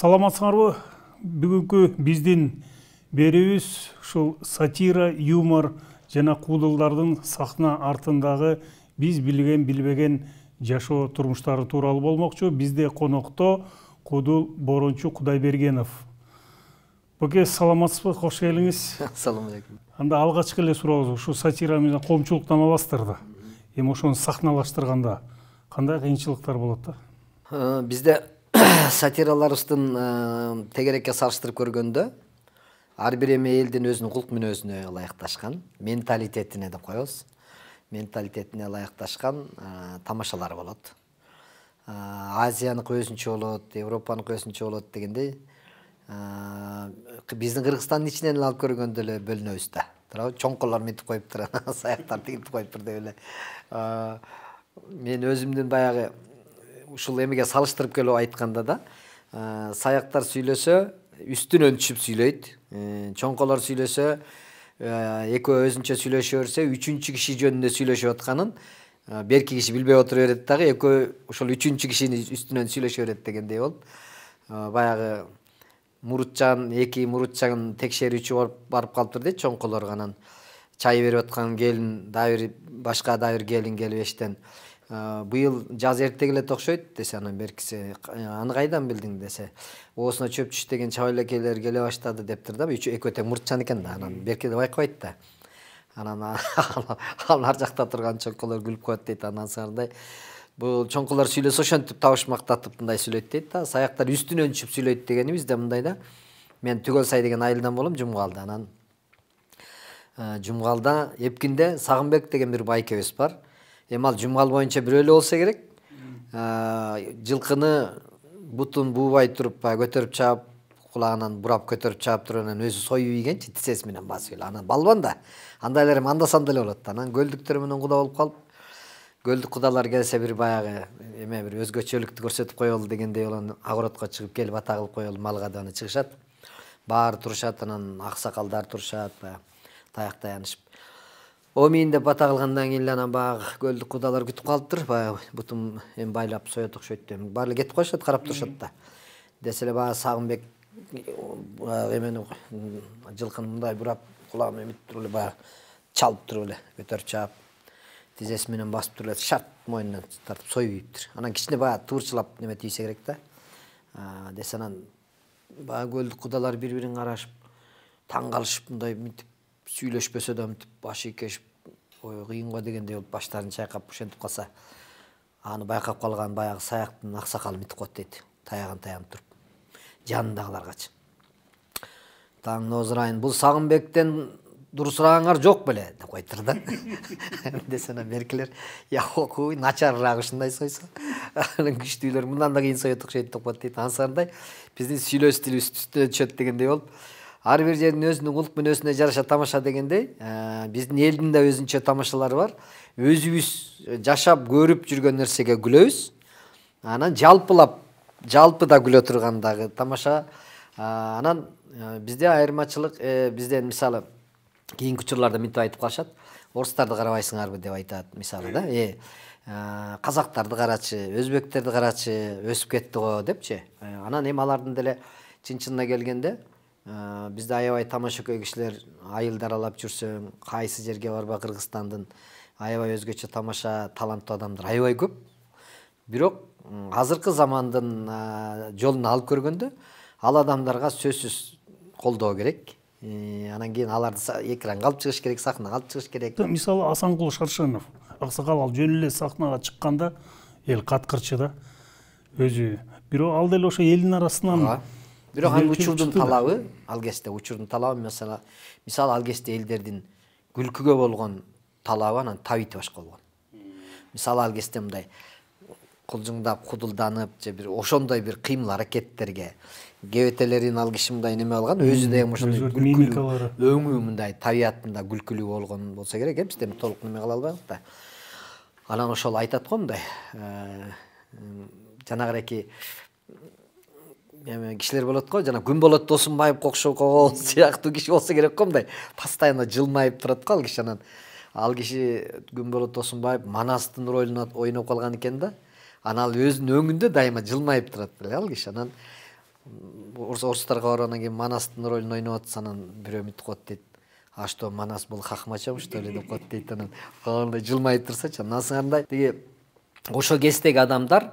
Саламатсыңарбы? Бүгүнкү биздин берүүбүз ушул сатира, юмор жана куудулдардын сахна артындагы биз билген билбеген жашоо турмуштары тууралуу болмокчу. Бизде конокто куудул Борончу Кудайбергенов. Бөке, саламатсызбы? Кош келиңиз. Салам алейкум. Анда алгачкы эле сурообуз, ушу сатира менен коомчулуктан аласыздар. Эми ошону сахналаштырганда кандай кыйынчылыктар болот да? Бизде сатираларыбыздын тегерекке салыштырып көргөндө ар бир эми элдин өзүнүн кулк мүнөзүнө ылайыкташкан, менталитетине деп коебуз. Менталитетине ылайыкташкан тамашалар болот. Азияныкы өзүнчө болот, Европаныкы өзүнчө болот дегендей. Биздин Кыргызстандын ичинен алып көргөндө эле бөлүнөбүз да. Чоңколор мынтип коюптур, саяктар тигинтип коюптур деп эле. Мен өзүмдүн баягы ушул эмеге салыштырып келип айтканда да, саяктар сүйлөсө үстүнөн түшүп сүйлөйт. Чоңколор сүйлөсө экөө өзүнчө сүйлөшө берсе, үчүнчү киши жөнүндө сүйлөшүп атканын берки киши билбей отура берет дагы, экөө ошол үчүнчү кишинин үстүнөн сүйлөшө берет дегендей болуп, баягы мурутчан, эки мурутчан текшерүүчү барып калыптыр дейт чоңколор. Анан чай берип аткан келин башка дагы бир келин келип эштен быйыл жаз эрте келет окшойт десе, анан беркиси аны кайдан билдиң десе, оосуна чөп түштеген чабайлекелер келе баштады дептир да. Экөө тең мурутчан экен да. Анан берки да байкабайт да. Анан ар жакта турган чоңколор күлүп коет дейт. Анан сардай бул чоңколор сүйлөсө ошентип табыш мактатып мындай сүйлөйт дейт да. Саяктар үстүнөн түшүп сүйлөйт дегенибиз да мындай да. Мен Түгөл Сай деген айылдан болом, Жумгалда. Анан Жумгалда Эпкинде Сагынбек деген бир байкебиз бар. Эми ал Жумгал боюнча бирөө эле болсо керек. Жылкыны бутун буубай туруп, көтөрүп чаап, кулагынан бурап көтөрүп чаап туруп, анан өзү союп ийгенчи, тисеси менен басып эле. Анан балбан да. Андайлар эми анда-санда эле болот. Анан көлдүктөр менен куда болуп калып, көлдүк кудалар келсе бир баягы эме бир өзгөчөлүктү көрсөтүп коелу дегендей болон огородко чыгып келип ата кылып коелу малга да чыгышат. Баары турушат, анан аксакалдар турушат, таяк таянышып. Омин деп бата кылгандан кийин анан баягы көлдүк кудалар күтүп калыптыр. Баягы бутун эми байлап соет окшойт деп. Баары эле кетип коюшат, карап турушат да. Десе эле баягы Сагынбек эмени жылкыны мындай бурап, кулагын эмитип туруп эле баягы чалып туруп эле көтөрүп чаап, тизеси менен басып туруп эле шарт мойнунан тартып союп ийиптир. Анан кичине баягы тыурчылап неме тийсе керек да. Десе анан баягы көлдүк кудалар бири-бирин карашып, таң калышып, мындай мынтип сүйлөшпөсө да мынтип башы ийкешип, ой кыйын го дегендей болуп баштарын чайкап ошентип калса, аны байкап калган баягы саяктын аксакалы мынтип коет дейт, таягын таянып туруп, жанындагыларгачы. Таң нозурайын, бул Сагынбектен дурусурагаңар жок беле деп коюптур да. Десе анан беркилер, окуй начарыраак ушундай сойсо. Анан күчтүүлөр мындан да кыйын соет окшойт деп коет дейт. Ансырандай биздин сүйлөө стили үстүнө түшөт дегендей болуп, ар бир жердин өзүнүн кулк мүнөзүнө жараша тамаша дегендей, биздин элдин да өзүнчө тамашалары бар. Өзүбүз жашап көрүп жүргөн нерсеге күлөбүз. Анан жалпы да күлө турган дагы тамаша. Анан бизде айырмачылык, бизден мисалы кийинки учурларда мынтип айтып калышат. Орустарды карабайсыңарбы деп айтат мисалы да. Казактарды карачы, өзбектерди карачы, өсүп кетти го депчи. Анан эми алардын деле чын-чынына келгенде бизде аябай тамашакөй кишилер, айылдар аралап жүрсөң, кайсы жерге барба Кыргызстандын аябай өзгөчө тамаша, таланттуу адамдар аябай көп. Бирок азыркы замандын жолун алып көргөндө, ал адамдарга сөзсүз колдоо керек. Анан кийин аларды экранга алып чыгыш керек, сахнага алып чыгыш керек. Мисалы Асанкул Шаршенов, аксакал, ал жөн эле сахнага чыкканда эл каткырчы да. Өзү бирок ал деле ошо элдин арасынан. Бирок ал учурдун талабы, ал кезде учурдун талабы мисалы ал кезде элдердин күлкүгө болгон талабы анан табити башка болгон. Мисалы ал кезде мындай кулжуңдап, кудулданып, же бир ошондой бир кыймыл аракеттерге кебетелерин ал киши мындай неме алган, өзү да ошондой мимикалары, өңү мындай табиятында күлкүлүү болгон болсо керек. Бизде толук неме кыла албайбыз да. Анан ошол айтат го мындай, жанагыраки кишилер болот го, жана Күнболот Досунбаевге окшогон сыяктуу киши болсо керек го, мындай постоянно жылмайып турат го ал киши. Анан ал киши Күнболот Досунбаев Манастын ролун ойноп калган экен да. Анан ал өзүнүн өңүндө дайыма жылмайып турат эле ал киши. Анан орустарга баргандан кийин Манастын ролун ойноп атса, анан бирөө мынтип коет дейт. А что, Манас бул хакмачабы что ли деп коет дейт. Анан кандай жылмайып турсачы, насыңандай тиги ошол кездеги адамдар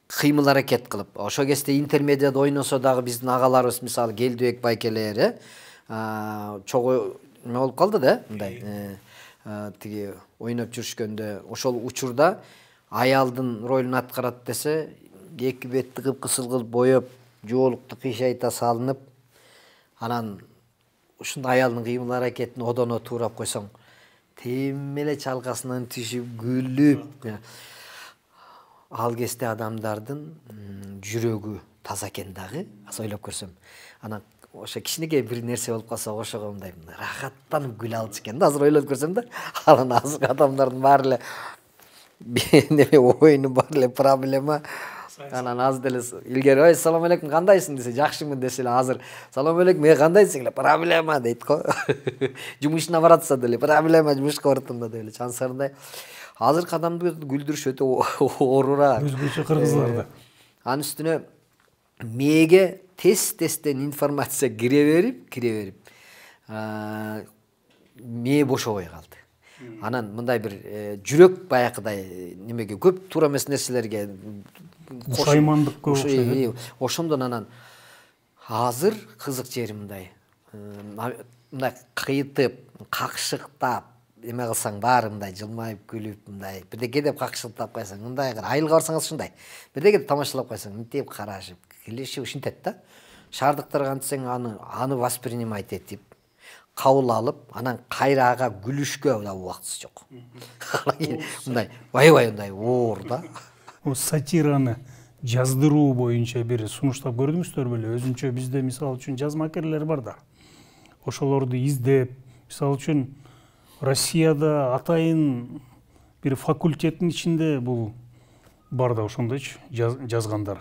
кыймыл аракет кылып, ошол кезде интермедиада ойносо дагы биздин агаларыбыз мисалы Келдибек байкелери чогуу эме болуп калды да, мындай тиги ойноп жүрүшкөндө ошол учурда аялдын ролун аткарат десе, эки бетти кыпкысыл кылып боеп, жоолукту кыйшайта салынып, анан ушундай аялдын кыймыл аракетин одоно туурап койсоң, тем эле чалкасынан түшүп күлүп, ал кезде адамдардын жүрөгү таза экен дагы, ойлоп көрсөм. Анан ошо кичинекей бир нерсе болуп калса, ошого мындай рахаттанып күлө алчу экен да. Азыр ойлоп көрсөм да, анан азыркы адамдардын баары эле оюну баары эле проблема. Анан аз деле илгери ой салам алейкум кандайсың десе жакшымын десе эле азыр салам алейкум кандайсың эле проблема дейт го. Жумушуна баратса деле проблема, жумушка баратам да деп эле чансарындай. Азыркы адамды күлдүрүш өтө оорураак. Өзгөчө кыргызларда. Анын үстүнө мээге тез-тезден информация кире берип, мээ бошобой калды. Анан мындай бир жүрөк баякыдай немеге көп туура эмес нерселерге Ушаймандыкка окшойт. Ошондон анан азыр кызык жери мындай кыйтып, какшыктап эме кылсаң баары мындай жылмайып күлүп, мындай бирдеке деп какшыктап койсоң, мындай айылга барсаңыз ушундай. Бирдеке деп тамашалап койсоң, мынтип карашып, келишип ушинтет да. Шаардыктарга антсең аны воспринимать этип, кабыл алып, анан кайра ага күлүшкө да убактысы жок. Мындай аябай мындай оор да. Сатираны жаздыруу боюнча бир сунуштап көрдүңүздөр беле? Өзүнчө бизде мисалы үчүн жазмакерлер бар да. Ошолорду издеп, мисалы үчүн Россияда атайын бир факультеттин ичинде бул бар да, ошондойчу жазгандар,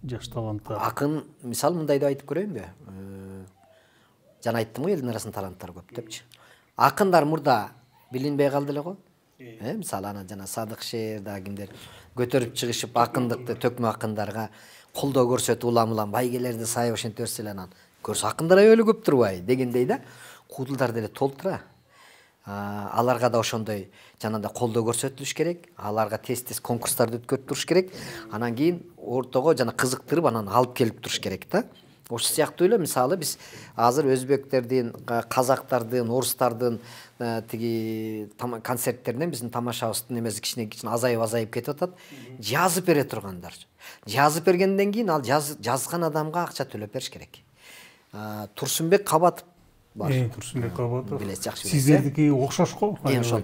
жаш таланттар. Акын мисалы мындай деп айтып көрөйүнбү? Жана айттым го, элдин арасында таланттар көп депчи. Акындар мурда билинбей калды эле го. Мисалы ана жана Садык Шер да кимдер көтөрүп чыгышып акындыкты төкмө акындарга колдоо көрсөтүп улам байгелерди сайып ошентип берсе эле анан көрсө акындар аябай эле көп турбайбы дегендей да. Куудулдар деле толтура. Аларга да ошондой жанагындай колдоо көрсөтүлүш керек, аларга тез-тез конкурстарды өткөрүп туруш керек. Анан кийин ортого жана кызыктырып анан алып келип туруш керек да. Ошол сыяктуу эле мисалы биз азыр өзбектердин, казактардын, орустардын тиги концерттеринен биздин тамашабыздын эмеси кичине азайып кетип атат. Жазып бере тургандар. Жазып бергенден кийин ал жазган адамга акча төлөп бериш керек. Турсунбек Кабатов бар. Турсунбек Кабатов. Билесиз, жакшы билесиз. Сиздердики окшош го? Ошол.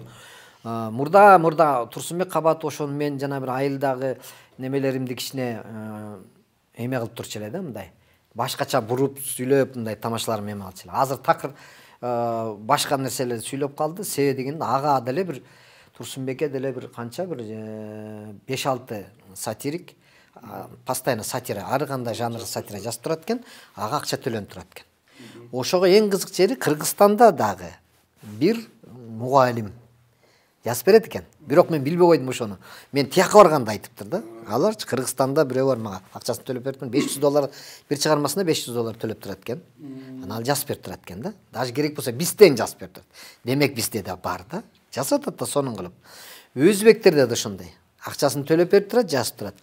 Мурда Турсунбек Кабатов ошону мен жана бир айылдагы немелеримди кичине эме кылып турчу эле да, мындай. Башкача буруп сүйлөп мындай тамашаларым эме алчу эле. Азыр такыр башка нерселерди сүйлөп калды. Себеби дегенде ага деле бир Турсунбекке деле бир канча бир 5-6 сатирик, постоянно сатира, ар кандай жанрда сатира жазып турат экен, ага акча төлөнүп турат экен. Ошого эң кызык жери Кыргызстанда дагы бир мугалим жазып берет экен. Бирок мен билбей койдум ошону. Мен тияка барганда айтыптыр да. Аларчы Кыргызстанда бирөө бар мага акчасын төлөп бериптир. $500 бир чыгармасына $500 төлөп турат экен. Анан ал жазып берип турат экен да. Даже керек болсо бизден жазып берип турат. Демек бизде да бар да. Жазып атат да сонун кылып. Өзбектерде да ошондой. Акчасын төлөп берип турат, жазып турат.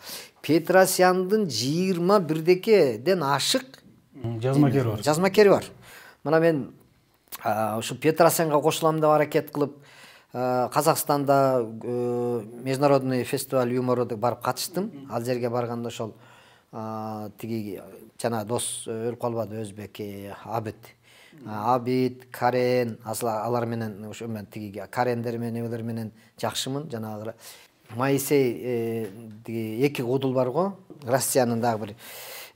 Петросяндын 21ден ашык жазмакери бар. Жазмакери бар. Мына мен ушу Петросянга кошулам деп аракет кылып Казакстанда международный фестиваль юмора барып катыштым. Ал жерге барганда ошол тиги жана дос өлүп калбады, өзбек Абид, Карен, алар менен ошо мен тиги Карендер менен эмелер менен жакшымын. Жанагы Моисей тиги эки кудул бар го, Россиянын дагы бир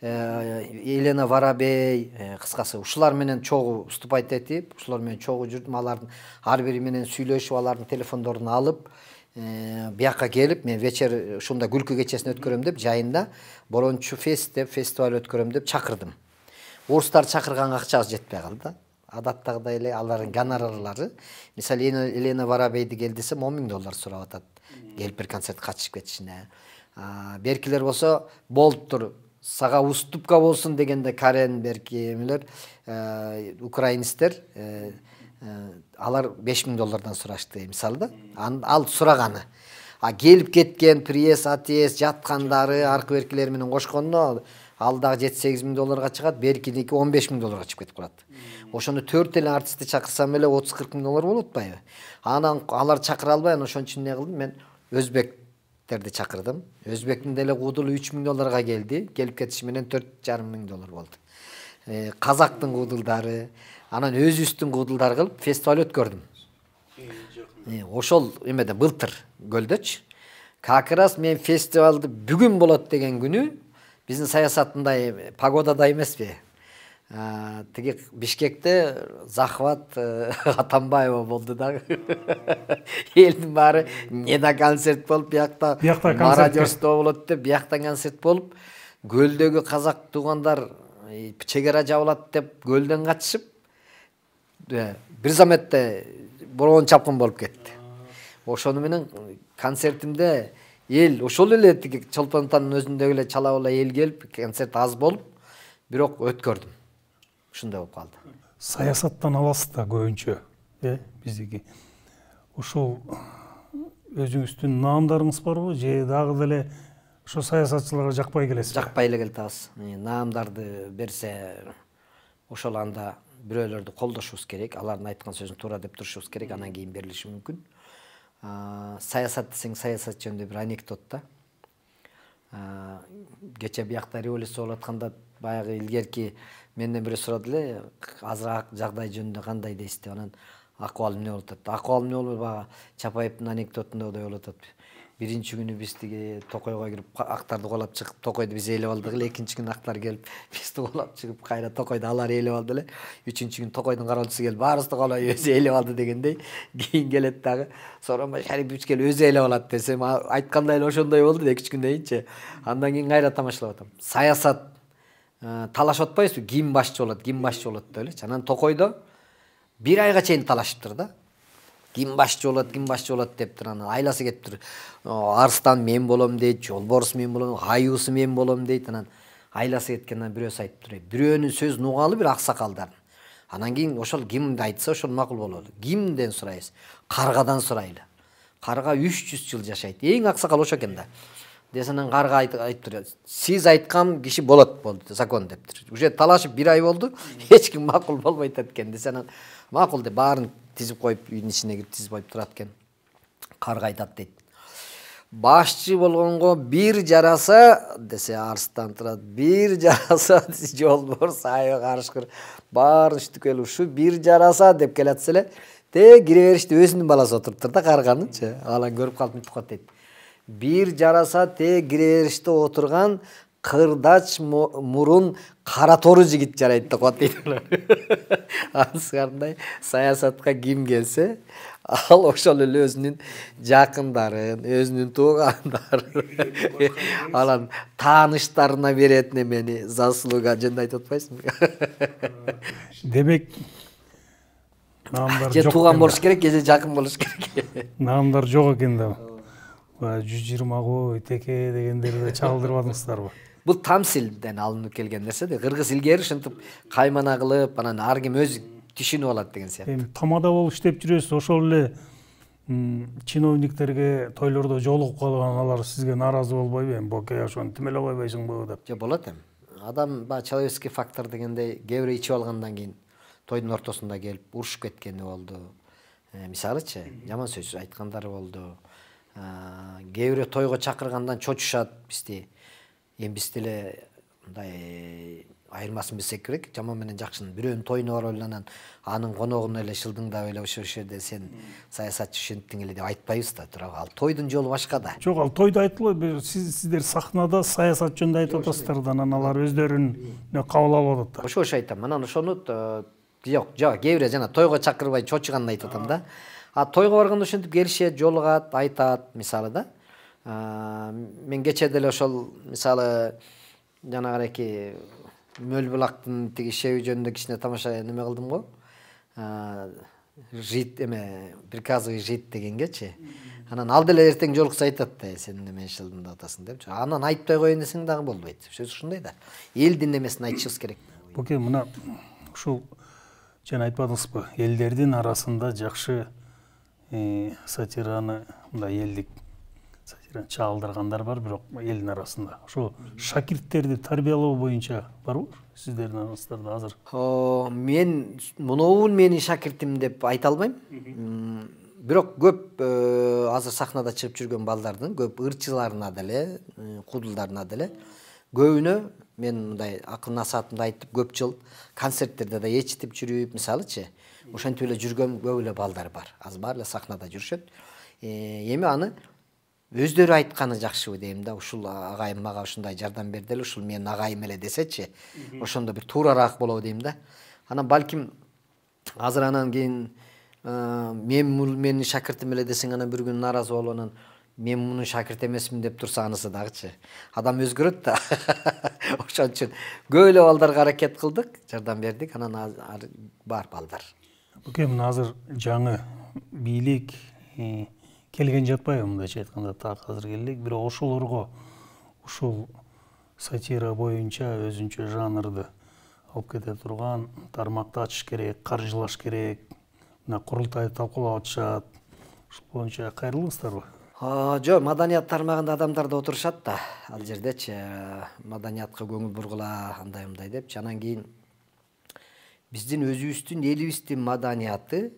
Елена Воробей, кыскасы ушулар менен чогуу выступать этип, ушулар менен чогуу жүрдүм. Алардын ар бири менен сүйлөшүп, алардын телефондорун алып, бияка келип, мен вечер ушунда күлкү кечесин өткөрөм деп жайында Борончу фест деп фестиваль өткөрөм деп чакырдым. Орустар чакырганга акчабыз жетпей калды. Адаттагыдай эле алардын гонорарлары, мисалы Елена Воробейди кел десем $10,000 сурап атат. Келип бир концерт катышып кетишине. Беркилер болсо болуптур. сага уступка болсун дегенде Карен берки эмелер украинецтер алар $5000 сурашты мисалы да. Ал сураганы. А келип кеткен приес, атес, жаткандары, аркы беркилер менен кошкондо ал дагы $7-8 чыгат, беркиники $15,000 чыгып кетип калат. Ошону 4 эле артистти чакырсам эле $30-40 болуп атпайбы? Анан алар чакыра албай, ошон үчүн эмне кылдым? Мен өзбектерди чакырдым. Өзбектин деле куудулу $3,000 келди. Келип кетиши менен $4,500 болду. Казактын куудулдары, анан өзүбүздүн куудулдары кылып фестиваль өткөрдүм. Ошол эмеде былтыр көлдөчү. Как раз мен фестивалды бүгүн болот деген күнү биздин саясатында погодада эмеспи. Тиги Бишкекте захват Атамбаева болду да. Элдин баары неда концерт болуп, биякта Марадёрсто болот деп, биякта концерт болуп, көлдөгү казак туугандар чегара жабылат деп көлдөн качышып, бир заметте бороон чапкын болуп кетти. Ошону менен концертимде эл ошол эле тиги Чолпонтанын өзүндөгү эле чала эл келип, концерт аз болуп, бирок өткөрдүм. Ушундай болуп калды. Саясаттан аласыз да көбүнчө, биздики. Ошол өзүңүздүн наамдарыңыз барбы, же дагы деле ошо саясатчыларга жакпай келесизби? Жакпай эле келатабыз. Наамдарды берсе, ошол анда бирөөлөрдү колдошубуз керек, алардын айткан сөзүн туура деп турушубуз керек, анан кийин берилиши мүмкүн. Саясат десең, саясат жөнүндө бир анекдот да. Кече биякта революция болуп атканда баягы илгерки менден бирөө сурады эле, азыраак жагдай жөнүндө кандай дейсиз деп. Анан акыбал эмне болуп атат? Акыбал эмне болуп, баягы Чапаевдин анекдотундагыдай болуп атат. Биринчи күнү биз тиги Токойго кирип актарды колап чыгып, Токойду биз ээлеп алдык эле. Экинчи күнү актар келип, бизди колап чыгып, кайра Токойду алар ээлеп алды эле. Үчүнчү күнү Токойдун кароолчусу келип, баарыбызды колоп өзү ээлеп алды дегендей. Кийин келет дагы, Сооронбай Шарипович келип өзү ээлеп алат десем, айткандай эле ошондой болду да 2-3 күндөн кийинчи. Андан кийин кайра тамашалап атам. Саясат талашып атпайбызбы? Ким башчы болот, ким башчы болот деп элечи. Анан Токойдо 1 айга чейин талашыптыр да. Ким башчы болот дептир. Анан айласы кетиптир. Арстан мен болом дейт, Жолборс мен болом, Аюусу мен болом дейт. Анан айласы кеткенден бирөөсү айтыптыр. Бирөөнүн сөзүн угалы бир аксакалдар. Анан кийин ошол кимди айтса ошол макул болот. Кимден сурайбыз? Каргадан сурайлы. Карга 300 жыл жашайт. Эң аксакал ошо экен да. Десенен карга айтыптыр. Сиз айткан киши болот болду, закон дептир. Уже талашып 1 ай болду. Эч ким макул болбой атат экен. Десенен макул деп баарын тизип коюп, үйдүн ичине кирип тизип коюп турат экен. Карга айтат дейт. Башчы болгонго бир жараса десе Арстан турат. Бир жараса десе Жолборс, Аю, Карышкыр баарын үстүкөл ушу бир жараса деп келатса эле, кире беришти өзүнүн баласы отуруптур да карганычы. Алан көрүп калып мынтип коет дейт. Бир жараса кире бериште отурган кырдач мурун кара тору жигит жарайт деп коет дейт. Ансырдай саясатка ким келсе, ал ошол эле өзүнүн жакындарын, өзүнүн туугандарын, алан тааныштарына берет немени, заслуга жөнүндө айтып атпайсыңбы? Демек, наамдар жок. Же тууган болуш керек, же жакын болуш керек. Наамдар жок экен да. 120 кой, теке дегендерди чалдырбадыңыздарбы? Бул тамсилден алынып келген нерсе да. Кыргыз илгери ушинтип каймана кылып, анан ар ким өзү түшүнүп алат деген сыяктуу. Тамада болуп иштеп жүрөсүз, ошол эле чиновниктерге тойлордо жолугуп калган алар сизге нааразы болбойбу? Боке, ошону тим эле койбойсуңбу деп. Жок, болот эми. Адам человеческий фактор дегендей кээ бирөө ичип алгандан кийин тойдун ортосунда келип урушуп кеткени болду. Мисалычы, жаман сөз айткандары болду. Кээ бирөө тойго чакыргандан чочушат бизди. Эми биз деле мындай айырмасын билсек керек. Жаман менен жакшынын бирөөнүн тоюна барып эле анан анын коногуна эле шылдыңдап эле ошол жерде сен саясатчы ушинттиң эле деп айтпайбыз да, туурабы? Ал тойдун жолу башка да. Жок, ал тойдо айтылбайбы. Сиздер сахнада саясат жөнүндө айтып атасыздар да, анан алар өздөрүн кабыл алып атат да. Ошо айтам. Анан ошону жок, кээ бирөө жана тойго чакырбай чочуганын айтып атам да. А тойго барганда ошентип келишет, жолугат, айтат, мисалы да. Мен кече деле ошол мисалы жанагы Мөлбулактын тиги шеви жөнүндө кичине тамаша неме кылдым го. Жит приказы жит дегенгечи. Анан ал деле эртең жолукса айтат да, сен неме жылдын атасың деп. Анан айтпай коеюн десең дагы болбойт. Сөз ушундай да. Элдин немесин айтышыбыз керек. Буке мына ушул жана айтпадыңызбы, элдердин арасында жакшы сатираны, мындай элдик сатираны чагылдыргандар бар, бирок элдин арасында. Ошо шакирттерди тарбиялоо боюнча барбы сиздердин арасыңызда азыр? Мен муну менин шакиртим деп айта албайм. Бирок көп азыр сахнада чыгып жүргөн балдардын көп ырчыларына деле, кудулдарына деле көбүнө мен мындай акыл насаатымды айтып көп жыл концерттерде да ээрчитип жүрүп, мисалычы, ошентип эле жүргөн көп эле балдар бар. Азыр баары эле сахнада жүрүшөт. Эми аны өздөрү айтканы жакшыбы дейм да. Ушул агайым мага ушундай жардам берди эле, ушул менин агайым эле десечи, ошондо бир туурараак болобу дейм да. Анан балким азыр анан кийин менин шакиртим эле десең, анан бир күн нааразы болуп, анан мен мунун шакирт эмесмин деп турса анысы дагычы. Адам өзгөрөт да. Ошон үчүн көп эле балдарга аракет кылдык, жардам бердик, анан бар балдар. Буке мына азыр жаңы бийлик келген жатпайбы, мындайча айтканда так азыр келдик. Бирок ошолорго ушул сатира боюнча өзүнчө жанрды алып кете турган тармакты ачыш керек, каржылаш керек. Мына курултай талкуулап атышат. Ушул боюнча кайрылыңыздарбы? Жок, маданият тармагында адамдар да отурушат да, ал жердечи, маданиятка көңүл бургула, андай мындай депчи. Анан кийин биздин өзүбүздүн элибиздин маданияты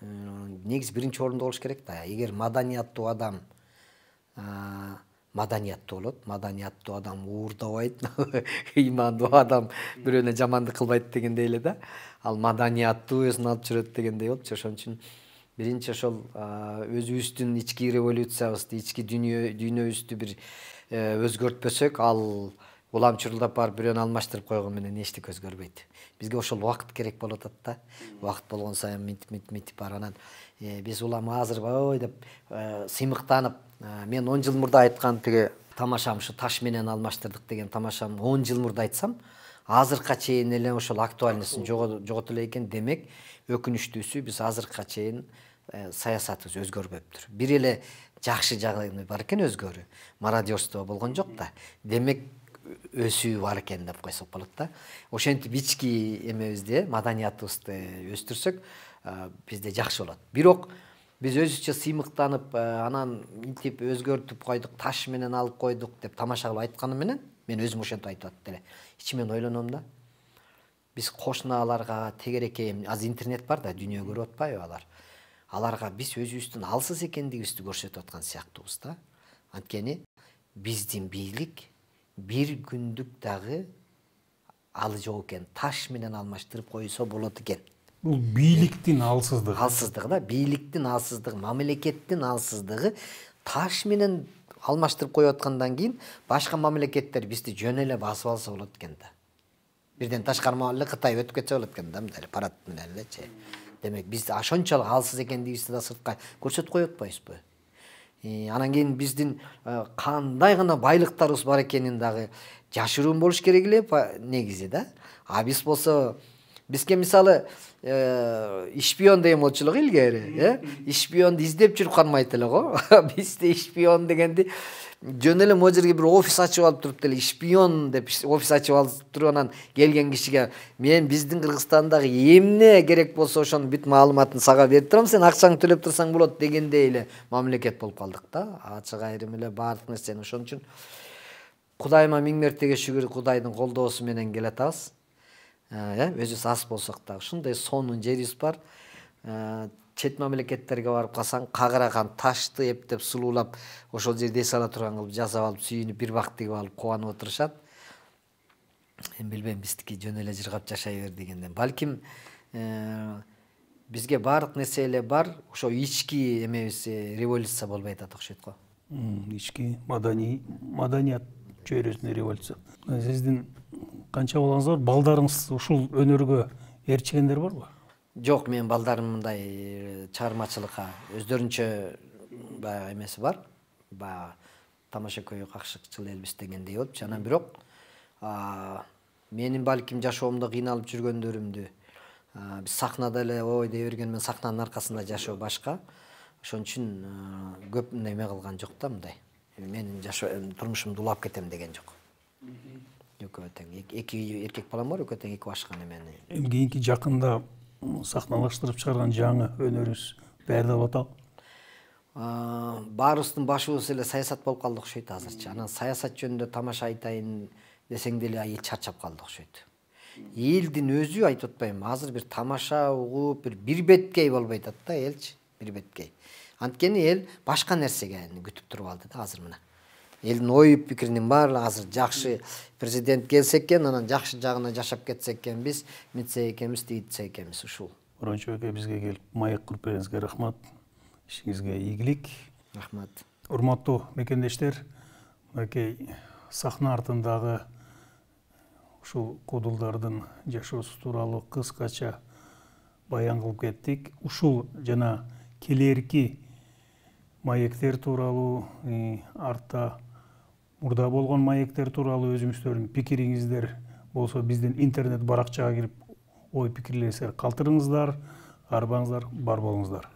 негизи биринчи орунда болуш керек да. Эгер маданияттуу адам маданияттуу болот, маданияттуу адам уурдабайт, ыймандуу адам бирөөнө жамандык кылбайт дегендей эле да. Ал маданияттуу өзүн алып жүрөт дегендей болчу. Ошон үчүн биринчи ошол өзүбүздүн ички революциябызды, ички дүйнөбүздү бир өзгөртпөсөк, ал улам чурулдап барып бирөөнү алмаштырып койгон менен эчтеке өзгөрбөйт. Бизге ошол убакыт керек болуп атат да. Убакыт болгон сайын мынтип бар. Анан биз улам азыр ой деп сыймыктанып, мен 10 жыл мурда айткан тиги тамашам, ушу таш менен алмаштырдык деген тамашам 10 жыл мурда айтсам, азыркыга чейин эле ошол актуальнысын жогото эле экен. Демек, өкүнүчтүүсү биз азыркыга чейин саясатыбыз өзгөрбөптүр. Бир эле жакшы жагы бар экен, өзгөрүү. Мародерство болгон жок да. Демек, өсүү бар экен деп койсок болот да. Ошентип ички эмебизди, маданиятыбызды өстүрсөк, бизде жакшы болот. Бирок биз өзүбүзчө сыймыктанып, анан мынтип өзгөртүп койдук, таш менен алып койдук деп тамаша кылып айтканы менен, мен өзүм ошентип айтып атып деле ичимен ойлоном да. Биз кошуналарга, тегерекей, аз интернет бар да, дүйнө көрүп атпайбы алар. Аларга биз өзүбүздүн алсыз экендигибизди көрсөтүп аткан сыяктуубуз да. Анткени биздин бийлик бир күндүк дагы алы жок экен, таш менен алмаштырып койсо болот экен. Бул бийликтин алсыздыгы. Алсыздыгы да, бийликтин алсыздыгы, мамлекеттин алсыздыгы таш менен алмаштырып коюп аткандан кийин башка мамлекеттер бизди жөн эле басып алса болот экен да. Бирден ташкарма эле Кытай өтүп кетсе болот экен да, мындай парад менен элечи. Демек, биз ошончолук алсыз экендигибизди да сыртка көрсөтүп коюп атпайбызбы? Анан кийин биздин кандай гана байлыктарыбыз бар экенин дагы жашыруун болуш керек эле негизи да. Биз болсо, бизге мисалы шпион деген болчу эле илгери, шпионду издеп жүрүп кармайт эле го. Бизде шпион дегенди жөн эле могу жерге бир офис ачып алып туруп деле шпион деп офис ачып алып туруп, анан келген кишиге мен биздин Кыргызстандагы эмне керек болсо ошонун бүт маалыматын сага берип турам, сен акчаңды төлөп турсаң болот дегендей эле мамлекет болуп калдык да. Ачык айрым эле баардык нерсени. Ошон үчүн Кудайыма миң мертеге шүгүр, Кудайдын колдоосу менен келатабыз. Өзүбүз аз болсок да ушундай сонун жерибиз бар. Чет мамлекеттерге барып калсаң, кагыраган ташты эптеп сулуулап, ошол жерде эс ала турган кылып жасап алып, сүйүнүп бир бак тигип алып кубанып отурушат. Мен билбейм, биздики жөн эле жыргап жашай бер дегенден. Балким бизге баардык нерсе эле бар, ошо ички эмебиз революция болбой атат окшойт го. Ички маданият чөйрөсүнө революция. Сиздин канча балаңыз бар? Балдарыңыз ушул өнөргө ээрчигендер барбы? Жок, менин балдарым мындай чыгармачылыкка өздөрүнчө баягы эмеси бар. Баягы тамаша көйгөй какшыкчыл элбиз дегендей болчу. Анан бирок менин балким жашоомдо кыйналып жүргөндөрүмдү биз сахнада эле ой дей берген, мен сахнанын аркасында жашоо башка. Ошон үчүн көп неме кылган жок да мындай. Менин турмушумду улап кетем деген жок. Экөө тең. Эки эркек балам бар, экөө тең эки башка немени. Эми кийинки жакында сахналаштырып чыгарган жаңы өнөрүңүз даярдап атабы? Баарыбыздын башыбыз эле саясат болуп калды окшойт азырчы. Анан саясат жөнүндө тамаша айтайын десең деле эл чарчап калды окшойт. Элдин өзү айтып атпайм, азыр бир тамаша угуп, бир беткей болбой атат да элчи, бир беткей. Анткени эл башка нерсеге күтүп туруп алды да азыр мына. Элдин ой пикиринин баары азыр жакшы президент келсе экен, анан жакшы жагына жашап кетсек экенбиз, митсек экенбиз, тигитсек экенбиз ушул. Борончу эке бизге келип маек куруп бериңизге рахмат. Ишиңизге ийгилик. Рахмат. Урматтуу мекендештер, мынакей сахна артындагы ушул кудулдардын жашоосу тууралуу кыскача баян кылып кеттик. Ушул жана келерки маектер тууралуу, артта мурда болгон маектер тууралуу өзүңүздөрдүн пикириңиздер болсо биздин интернет баракчага кирип ой пикирлеринизди калтырыңыздар, арбаңыздар, бар болуңуздар.